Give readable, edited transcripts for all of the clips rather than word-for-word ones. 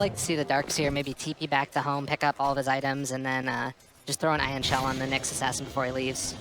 like to see the Dark Seer maybe TP back to home, pick up all of his items, and then just throw an Ion Shell on the Nyx Assassin before he leaves.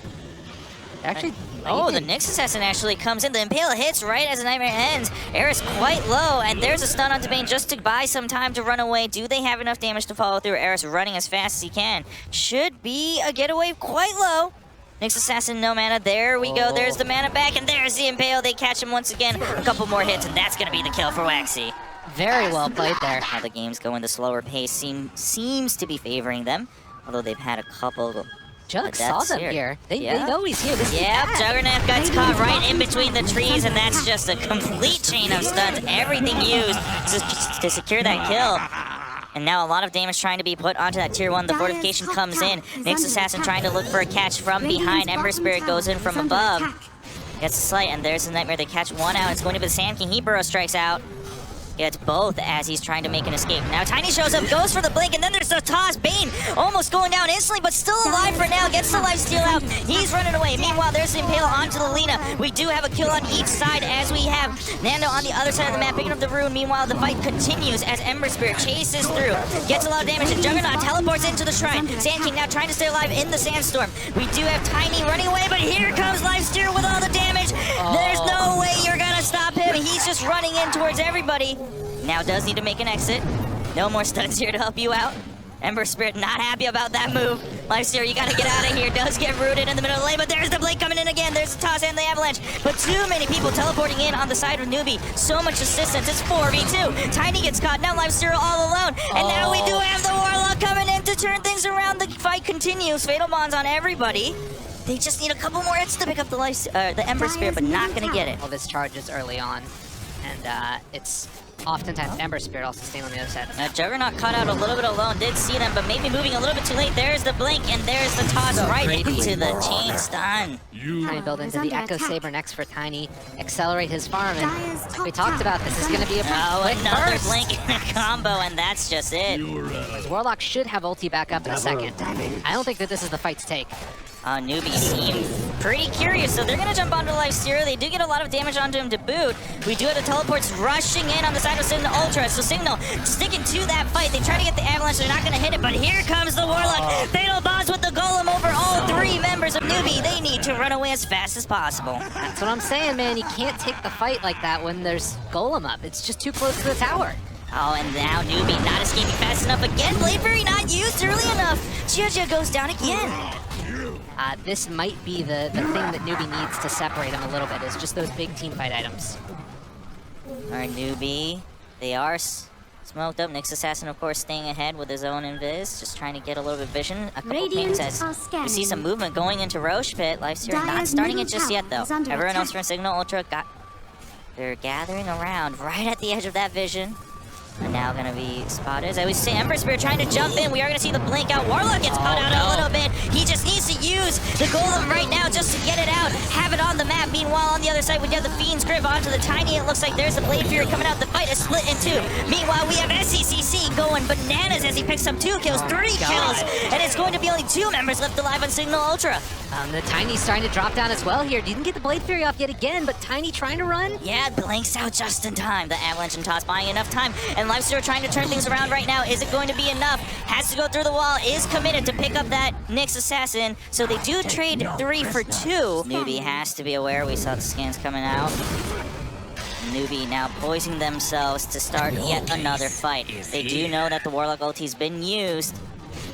Actually, oh, the Nyx Assassin actually comes in. The Impale hits right as the Nightmare ends. Eris quite low, and there's a stun on Domain just to buy some time to run away. Do they have enough damage to follow through? Eris running as fast as he can. Should be a getaway quite low. Nyx Assassin, no mana. There we go. There's the mana back, and there's the Impale. They catch him once again. A couple more hits, and that's going to be the kill for Waxy. Very well played there. How the game's going, the slower pace seems to be favoring them, although they've had a couple. Jug saw them here. They know he's here. Juggernaut gets caught right in between the trees, and that's just a complete chain of stuns. Everything used to secure that kill. And now a lot of damage trying to be put onto that tier 1. The fortification comes in. Nyx Assassin trying to look for a catch from behind. Ember Spirit goes in from above. Gets a slight, and there's the Nightmare. They catch one out. It's going to be the Sand King. He burrow strikes out. Gets both as he's trying to make an escape. Now Tiny shows up, goes for the blink, and then there's the toss. Bane almost going down instantly, but still alive for now. Gets the lifesteal out. He's running away. Meanwhile, there's the Impale onto the Lina. We do have a kill on each side as we have Nando on the other side of the map picking up the rune. Meanwhile, the fight continues as Ember Spirit chases through. Gets a lot of damage, and Juggernaut teleports into the shrine. Sand King now trying to stay alive in the sandstorm. We do have Tiny running away, but here comes Lifesteal with all the damage. There's no way you're gonna stop him. He's just running in towards everybody. Now does need to make an exit. No more stuns here to help you out. Ember Spirit not happy about that move. Lifesteal, you gotta get out of here. Does get rooted in the middle of the lane, but there's the blink coming in again. There's the toss and the avalanche. But too many people teleporting in on the side of NEWBEE. So much assistance. It's 4v2. Tiny gets caught. Now Lifesteal all alone. And now we do have the Warlock coming in to turn things around. The fight continues. Fatal Bonds on everybody. They just need a couple more hits to pick up the Ember Spirit, but not gonna get it. All this charges early on, and it's oftentimes Ember Spirit also staying on the other side. Juggernaut caught out a little bit alone, did see them, but maybe moving a little bit too late. There's the blink, and there's the toss right into the chain stun. Trying to build into the Echo Saber next for Tiny, accelerate his farm, and like we talked about, this is going to be a another blink in a combo, and that's just it. His Warlock should have ulti back up in a second. I don't think that this is the fight to take. NEWBEE seems pretty curious, so they're going to jump onto Lifesteal. They do get a lot of damage onto him to boot. We do have the teleports rushing in on the side of Signal Ultra, so Signal sticking to that fight. They try to get the Avalanche, they're not going to hit it, but here comes the Warlock. Fatal Bonds with the Golem over all 3 members of NEWBEE. They need to run away as fast as possible. That's what I'm saying, man. You can't take the fight like that when there's Golem up. It's just too close to the tower. Oh, and now NEWBEE not escaping fast enough again. Blade Fury not used early enough. Jia goes down again. This might be the thing that NEWBEE needs to separate him a little bit, is just those big team fight items. Alright, NEWBEE, they are smoked up. Nyx Assassin, of course, staying ahead with his own invis, just trying to get a little bit of vision. A couple pings as we see some movement going into Roche Pit. Lifesteal not starting it just yet, though. Everyone else from Signal Ultra they're gathering around right at the edge of that vision. And now gonna be spotted. As we see Ember Spirit trying to jump in. We are gonna see the blink out. Warlock gets caught out a little bit. He just needs to use the Golem right now just to get it out. Have it on the map. Meanwhile, on the other side, we have the Fiend's Grip onto the Tiny. It looks like there's the Blade Fury coming out. The fight is split in 2. Meanwhile, we have SCCC going bananas as he picks up 2 kills, 3 kills. And it's going to be only 2 members left alive on Signal Ultra. The Tiny's starting to drop down as well here. Didn't get the Blade Fury off yet again, but Tiny trying to run. Yeah, blinks out just in time. The Avalanche and Toss buying enough time. And Lifesteal trying to turn things around right now. Is it going to be enough? Has to go through the wall. Is committed to pick up that Nyx Assassin. So they do trade 3 for 2. NEWBEE has to be aware. We saw the scans coming out. NEWBEE now poising themselves to start yet another fight. They do know that the Warlock ulti's been used,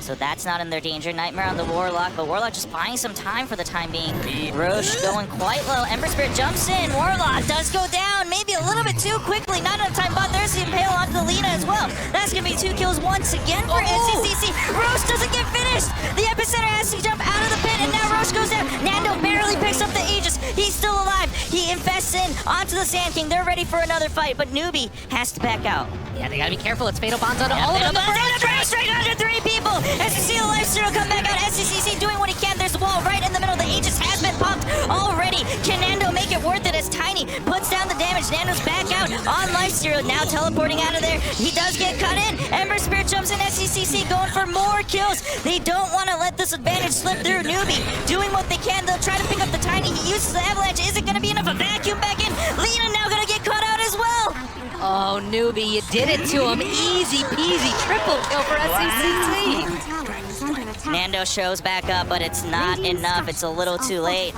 so that's not in their danger. Nightmare on the Warlock, but Warlock just buying some time for the time being. Roche going quite low. Ember Spirit jumps in. Warlock does go down, maybe a little bit too quickly. Not enough time, but there's the Impale onto the Lina as well. That's going to be 2 kills once again for SCCC. Roche doesn't get finished. The Epicenter has to jump out of the pit, and now Roche goes down. Nando barely picks up the Aegis. He's still alive. He infests in onto the Sand King. They're ready for another fight, but NEWBEE has to back out. Yeah, they got to be careful. It's Fatal Bonds onto all of them. Straight onto 3 people. As you see the Lifesteal come back out, SCCC doing what he can. There's the wall right in the middle. The Aegis has been popped already. Can Nando make it worth it as Tiny puts down the damage? Nando's back out on Lifesteal, now teleporting out of there. He does get cut in. Ember Spirit jumps in. SCCC going for more kills. They don't want to let this advantage slip through. NEWBEE doing what they can. They'll try to pick up the Tiny. He uses the Avalanche. Is it going to be enough? A vacuum back in. Lina now going to get caught out as well. Oh, NEWBEE, you did it to him. Easy peasy, triple kill for SCCC. Nando shows back up, but it's not enough. It's a little too late.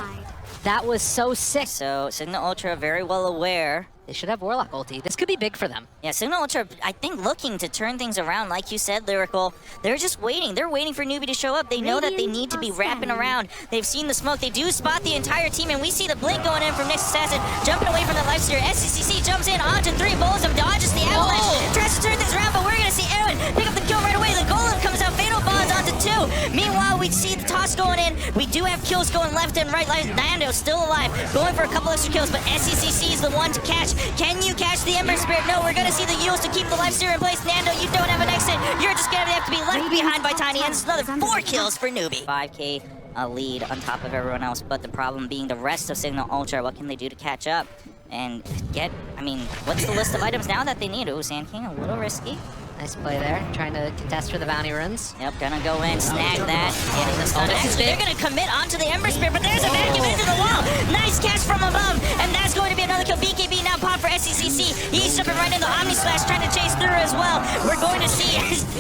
That was so sick. So Signal Ultra very well aware. They should have Warlock ulti. This could be big for them. Yeah, Signal Ultra, I think, looking to turn things around. Like you said, Lyrical, they're just waiting. They're waiting for NEWBEE to show up. They know that they need to be wrapping around. They've seen the smoke. They do spot the entire team, and we see the blink going in from Next Assassin, jumping away from the Lifesteal. SCCC jumps in onto 3 bullets of dodges the avalanche. Tries to turn things around, but we're going to see Aaron pick up the kill right away. The golem comes out, fatal bonds onto 2. Meanwhile, we see the toss going in. We do have kills going left and right. Nando still alive, going for a couple extra kills, but SCCC is the one to catch. Can you catch the Ember Spirit? No, we're gonna see the Yules to keep the Lifesteal in place. Nando, you don't have an exit. You're just gonna have to be left behind by Tiny, and it's another 4 kills for NEWBEE. 5K lead on top of everyone else, but the problem being the rest of Signal Ultra. What can they do to catch up and get, I mean, what's the list of items now that they need? Ooh, Sand King, a little risky. Nice play there, trying to contest for the bounty runes. Yep, gonna go in, snag that, getting the stun. Actually, they're gonna commit onto the Ember Spirit, but there's a vacuum into the wall. Nice catch from above, and that's going to be another kill. BKB now pop for SCCC. He's jumping right in the Omni Slash, trying to chase through as well. We're going to see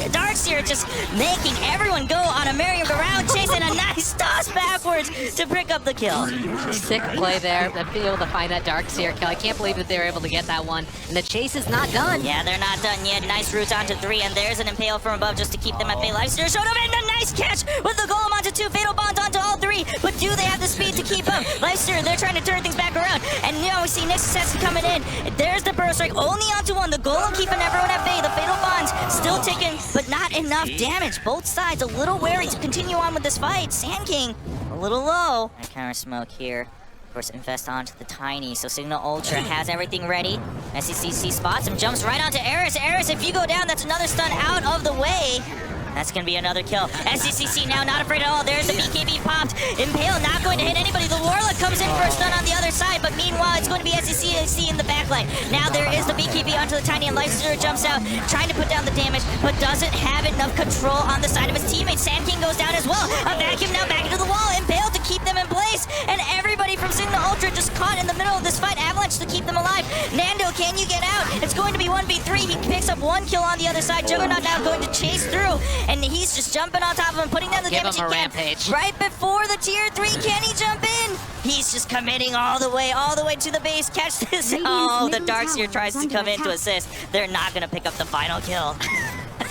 Darkseer just making everyone go on a merry-go-round, chasing a nice toss backwards to pick up the kill. Sick play there, to be able to find that Darkseer kill. I can't believe that they were able to get that one. And the chase is not done. Yeah, they're not done yet. Nice roots onto 3, and there's an Impale from above just to keep them at bay. Lifesteal showed up, and a nice catch with the golem onto 2, fatal bonds onto all 3, but do they have the speed to keep up? Lifesteal, they're trying to turn things back around, and now we see Next Assassin coming in. There's the burrow strike, only onto 1, the golem keeping everyone at bay. The fatal bonds still ticking, but not enough damage. Both sides a little wary to continue on with this fight. Sand King a little low. Counter smoke here. Of course, invest onto the Tiny, so Signal Ultra has everything ready. SCCC spots him, jumps right onto Eris. Eris, if you go down, that's another stun out of the way. That's gonna be another kill. SCCC now not afraid at all. There's the BKB popped. Impale not going to hit anybody. The Warlock comes in for a stun on the other side, but meanwhile, it's going to be SCCC in the backline. Now there is the BKB onto the Tiny, and Lifesteal jumps out, trying to put down the damage, but doesn't have enough control on the side of his teammates. Sand King goes down as well. A vacuum now back into the wall. Impale to keep them in place, and everybody from Signal Ultra just caught in the middle of this fight. Avalanche to keep them alive. Nando, can you get out? It's going to be 1v3. He picks up 1 kill on the other side. Juggernaut now going to chase through, and he's just jumping on top of him, putting down the damage he can. Rampage. Right before the tier 3, can he jump in? He's just committing all the way to the base. Catch this. Oh, the Darkseer tries to come in to assist. They're not going to pick up the final kill.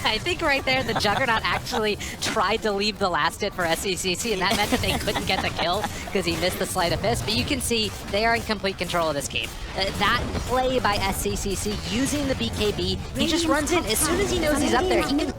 I think right there, the Juggernaut actually tried to leave the last hit for SCCC, and that meant that they couldn't get the kill because he missed the Sleight of Fist. But you can see they are in complete control of this game. That play by SCCC using the BKB, he just runs in. As soon as he knows he's up there, he can...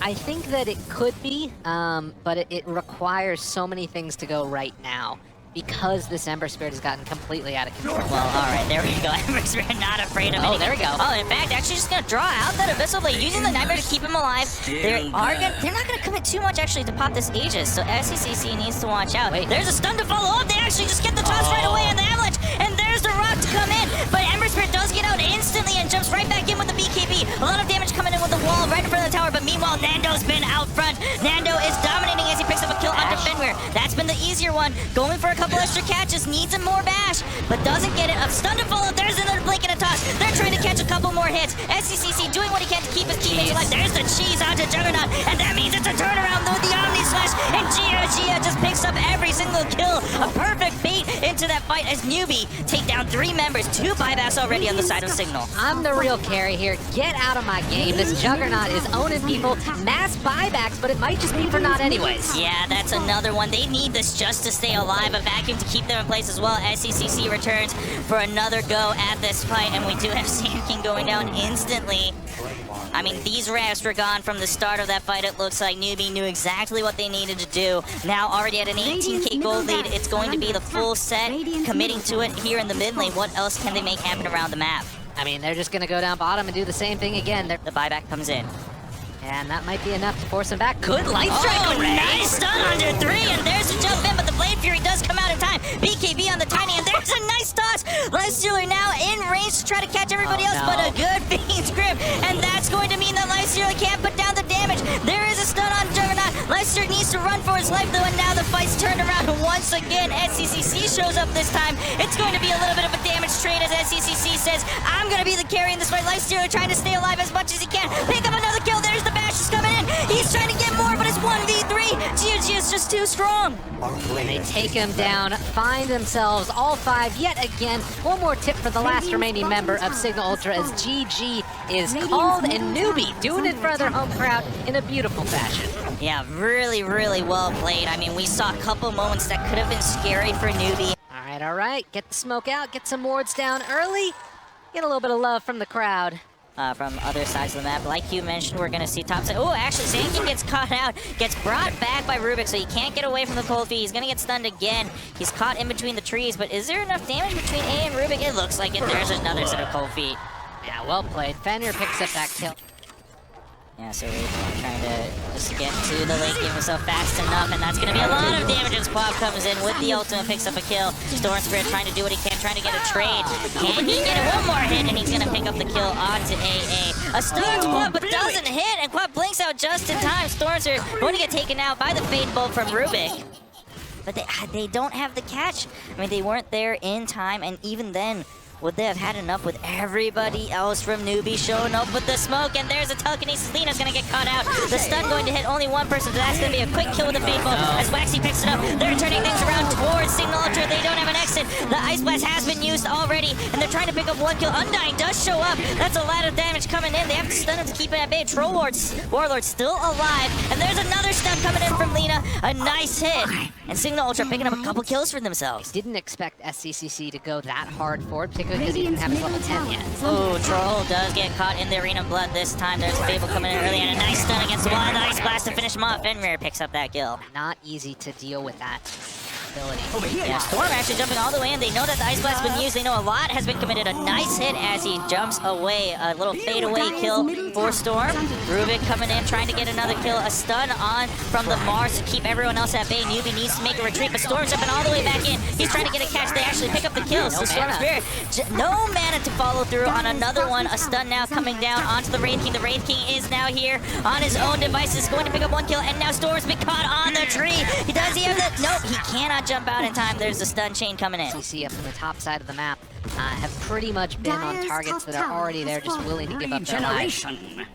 I think that it could be, but it requires so many things to go right now, because this Ember Spirit has gotten completely out of control. Well, alright, there we go. Ember Spirit not afraid of anything. Oh, there we go. Oh, in fact, actually just gonna draw out that Abyssal Blade, using the Nightmare to keep him alive. They're not gonna commit too much, actually, to pop this Aegis, so SCCC needs to watch out. Wait. There's a stun to follow up. They actually just get the toss right away on the Avalanche, and there's the Rock to come in, but Ember Spirit does get out instantly and jumps right back in with the BKB. A lot of damage coming in with the wall right in front of the tower, but meanwhile, Nando's been out front. Nando is dominating as he picks up a kill onto Fenrir. That's been the easier one. Going for a couple extra catches, needs some more bash, but doesn't get it. A stun to follow. There's another blink and a toss. They're trying to catch a couple more hits. SCCC doing what he can to keep his teammates alive. There's the cheese onto Juggernaut, and that means it's a turnaround with the Omni Slash, and Gia just picks up every single kill. A perfect bait into that fight as NEWBEE take down 3 members. 2 buybacks already on the side of Signal. I'm the real carry here. Get out of my game. This Juggernaut is owning people. Mass buybacks, but it might just be for not anyways. Yeah, that's another one. They need this just to stay alive. A vacuum to keep them in place as well. SCCC returns for another go at this fight, and we do have Sand King going down instantly. I mean, these rafts were gone from the start of that fight. It looks like NEWBEE knew exactly what they needed to do. Now already at an 18k gold lead, it's going to be the full set, committing to it here in the mid lane. What else can they make happen around the map? I mean, they're just going to go down bottom and do the same thing again. The buyback comes in. And that might be enough to force him back. Good light strike array! Nice stun under 3, and there's a jump in, but the Blade Fury does come out in time. BKB on the Tiny, and there's a nice toss. Lifestealer now in range to try to catch everybody else, but a good Fiend's Grip, and that's going to mean that Lifestealer can't put down the damage. There is a stun on Juggernaut. Lifestealer needs to run for his life, though, and now the fight's turned around once again. SCCC shows up this time. It's going to be a little bit of a damage trade as SCCC says, I'm gonna be the carry in this fight. Lifestealer trying to stay alive as much as he can. Pick up another kill. There's the bash is coming in. He's trying to get more, but it's 1v3. GG is just too strong. And they take him down, find themselves all 5 yet again. One more tip for the last remaining member of Signal Ultra as GG is called, and NEWBEE doing it for their home crowd in a beautiful fashion. Yeah, really, really well played. I mean, we saw a couple moments that could have been scary for NEWBEE. All right. Get the smoke out, get some wards down early. Get a little bit of love from the crowd. From other sides of the map. Like you mentioned, we're going to see top side. Oh, actually, Zankin gets caught out, gets brought back by Rubik, so he can't get away from the cold feet. He's going to get stunned again. He's caught in between the trees, but is there enough damage between A and Rubik? It looks like it. There's another set of cold feet. Yeah, well played. Fenrir picks up that kill. Yeah, so we're trying to just get to the late game so fast enough, and that's going to be a lot of damage as Quab comes in with the ultimate, picks up a kill. Storm Spirit trying to do what he can, trying to get a trade. Can he get one more hit, and he's going to pick up the kill onto AA. A stun Quab, but doesn't hit, and Quab blinks out just in time. Storms are going to get taken out by the Fade Bolt from Rubik. But they don't have the catch. I mean, they weren't there in time, and even then, would they have had enough with everybody else from NEWBEE showing up with the smoke? And there's a telekinesis. Lina's gonna get caught out. The stun going to hit only one person, so that's gonna be a quick kill with the Fade Bolt as Waxy picks it up. They're turning things around towards Signal Ultra. They don't have an exit. The Ice Blast has been used already, and they're trying to pick up one kill. Undying does show up. That's a lot of damage coming in. They have to stun him to keep it at bay. Troll Warlord still alive, and there's another stun coming in from Lina. A nice hit, and Signal Ultra picking up a couple kills for themselves. Didn't expect SCCC to go that hard forward, particularly because he didn't have his level 10 yet. Oh, Troll does get caught in the Arena of Blood this time. There's Fable coming in early, and a nice stun against the wall. The Ice Blast to finish him off. Fenrir picks up that kill. Not easy to deal with that ability. Yeah, Storm actually jumping all the way in. They know that the Ice Blast has been used. They know a lot has been committed. A nice hit as he jumps away. A little fade away kill for Storm. Rubik coming in, trying to get another kill. A stun on from the Mars to keep everyone else at bay. NEWBEE needs to make a retreat, but Storm's jumping all the way back in. He's trying to get a catch. They actually pick up the kill. So Storm Spirit, no mana to follow through on another one. A stun now coming down onto the Wraith King. The Wraith King is now here on his own devices, going to pick up one kill, and now Storm's been caught on the tree. Does he have that? Nope, he cannot jump out in time. There's a stun chain coming in. CC up from the top side of the map have pretty much been on targets that are already there, just willing to give up their lives.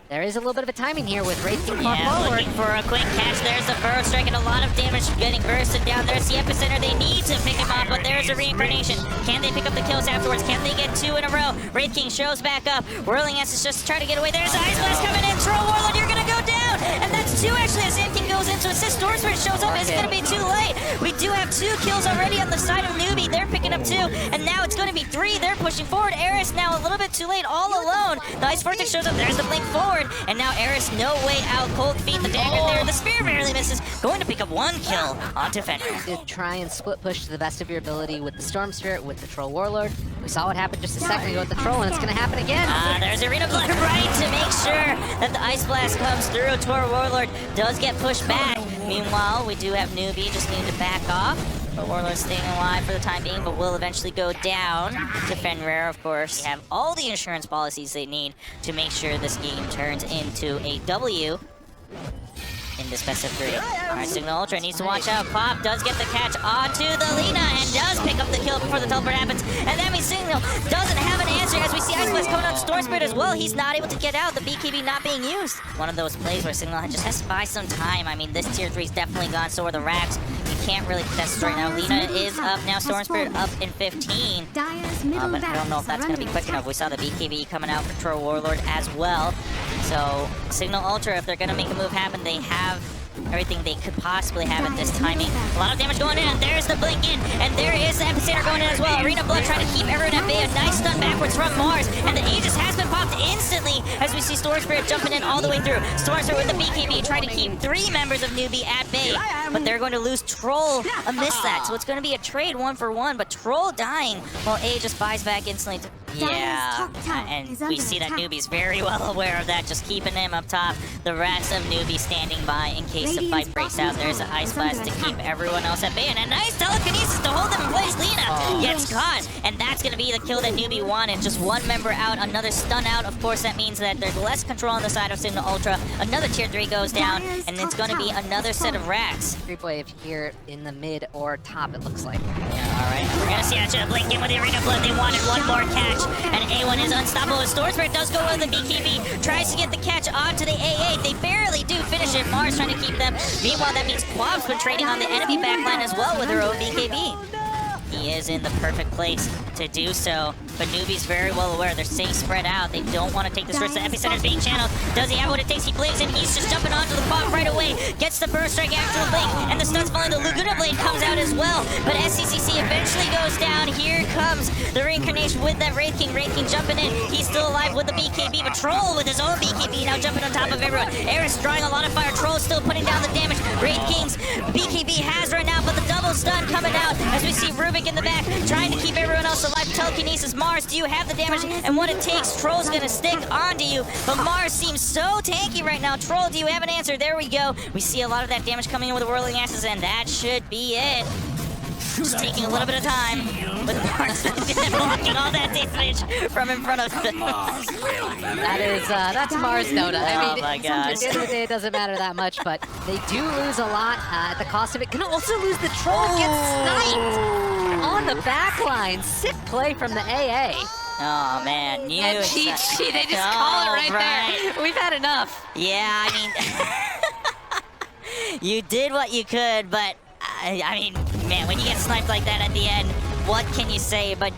There is a little bit of a timing here with Wraith King forward. Looking for a quick catch. There's the Burrow striking a lot of damage, getting bursted down. There's the epicenter. They need to pick him up, but there's a reincarnation. Can they pick up the kills afterwards? Can they get 2 in a row? Wraith King shows back up. Whirling Esses just to try to get away. There's the Ice Blast coming in. Troll Warlord, you're gonna go down, and that's 2 actually as Zankin goes in. So it says Storm Spirit shows up. It's gonna be too late. We do have 2 kills already on the side of NEWBEE. They're picking up 2, and now it's gonna be 3. They're pushing forward. Eris now a little bit too late, all alone. The Ice Vortex shows up. There's the blink forward, and now Eris no way out. Cold feet, the dagger there. The spear barely misses. Going to pick up 1 kill onto Fenrir. To try and split push to the best of your ability with the Storm Spirit, with the Troll Warlord. We saw what happened just a second ago with the Troll, and it's going to happen again. There's Arena Blood right to make sure that the Ice Blast comes through. Troll Warlord does get pushed back. Meanwhile, we do have NEWBEE just need to back off. But Warlord's staying alive for the time being, but will eventually go down to Fenrir, of course. They have all the insurance policies they need to make sure this game turns into a W in this best of 3. Alright, Signal Ultra needs to watch out. Quab does get the catch onto the Lina and does pick up the kill before the teleport happens. And that means Signal doesn't have an answer as we see Ice Blast coming out to Storm Spirit as well. He's not able to get out. The BKB not being used. One of those plays where Signal just has to buy some time. I mean, this tier 3 is definitely gone, so are the Racks. You can't really contest right now. Lina is up now. Storm Spirit up in 15. But I don't know if that's going to be quick enough. We saw the BKB coming out for Troll Warlord as well. So Signal Ultra, if they're going to make a move happen, they have everything they could possibly have at this timing. A lot of damage going in, and there's the blink in, and there is the epicenter going in as well. Arena Blood trying to keep everyone at bay. A nice stun backwards from Mars, and the Aegis has been popped instantly as we see Storm Spirit jumping in all the way through. Storm Spirit with the BKB trying to keep 3 members of NEWBEE at bay, but they're going to lose Troll amidst that. So it's going to be a trade 1-for-1, but Troll dying while A just buys back instantly. Yeah, and we see that NEWBEE's very well aware of that, just keeping him up top. The rest of NEWBEE standing by in case the fight breaks out. There's an Ice Blast to keep everyone else at bay, and a nice telekinesis to hold them in place. Lina gets caught, and that's going to be the kill that NEWBEE wanted. Just 1 member out, another stun out. Of course, that means that there's less control on the side of Signal Ultra. Another tier 3 goes down, and it's going to be another set of Racks. Creep wave here in the mid or top, it looks like. Yeah, Alright, we're gonna see Archer blink in with the Arena Blood. They wanted one more catch, and A1 is unstoppable. Storm Spirit does go with the BKB, tries to get the catch onto the AA. They barely do finish it. Mars trying to keep them. Meanwhile, that means QUALS been trading on the enemy backline as well with their own BKB. He is in the perfect place to do so, but NEWBEE's very well aware they're staying spread out. They don't want to take this risk. The Epicenter's being channeled. Does he have what it takes? He believes in. He's just jumping onto the pop right away. Gets the burst strike after the blink, and the stun's falling. The Laguna Blade comes out as well, but SCCC eventually goes down. Here comes the reincarnation with that Wraith King. Wraith King jumping in. He's still alive with the BKB, but Troll with his own BKB now jumping on top of everyone. Eris drawing a lot of fire. Troll still putting down the damage. Wraith King's BKB has run out, but the double stun coming out as we see Rubik in the back trying to keep everyone else alive. Telekinesis, Mars, do you have the damage and what it takes? Troll's gonna stick onto you, but Mars seems so tanky right now. Troll, do you have an answer? There we go. We see a lot of that damage coming in with the Whirling Asses, and that should be it. Just taking a little bit of time with Mars blocking all that damage from in front of them. That's Mars Dota. I mean, my gosh. at the end of the day, it doesn't matter that much, but they do lose a lot at the cost of it. Can also lose the Troll, gets sniped on the back line. Sick play from the AA. Oh man, And cheat, they just call it right there. We've had enough. Yeah, I mean, you did what you could, but I mean, man, when you get sniped like that at the end, what can you say? But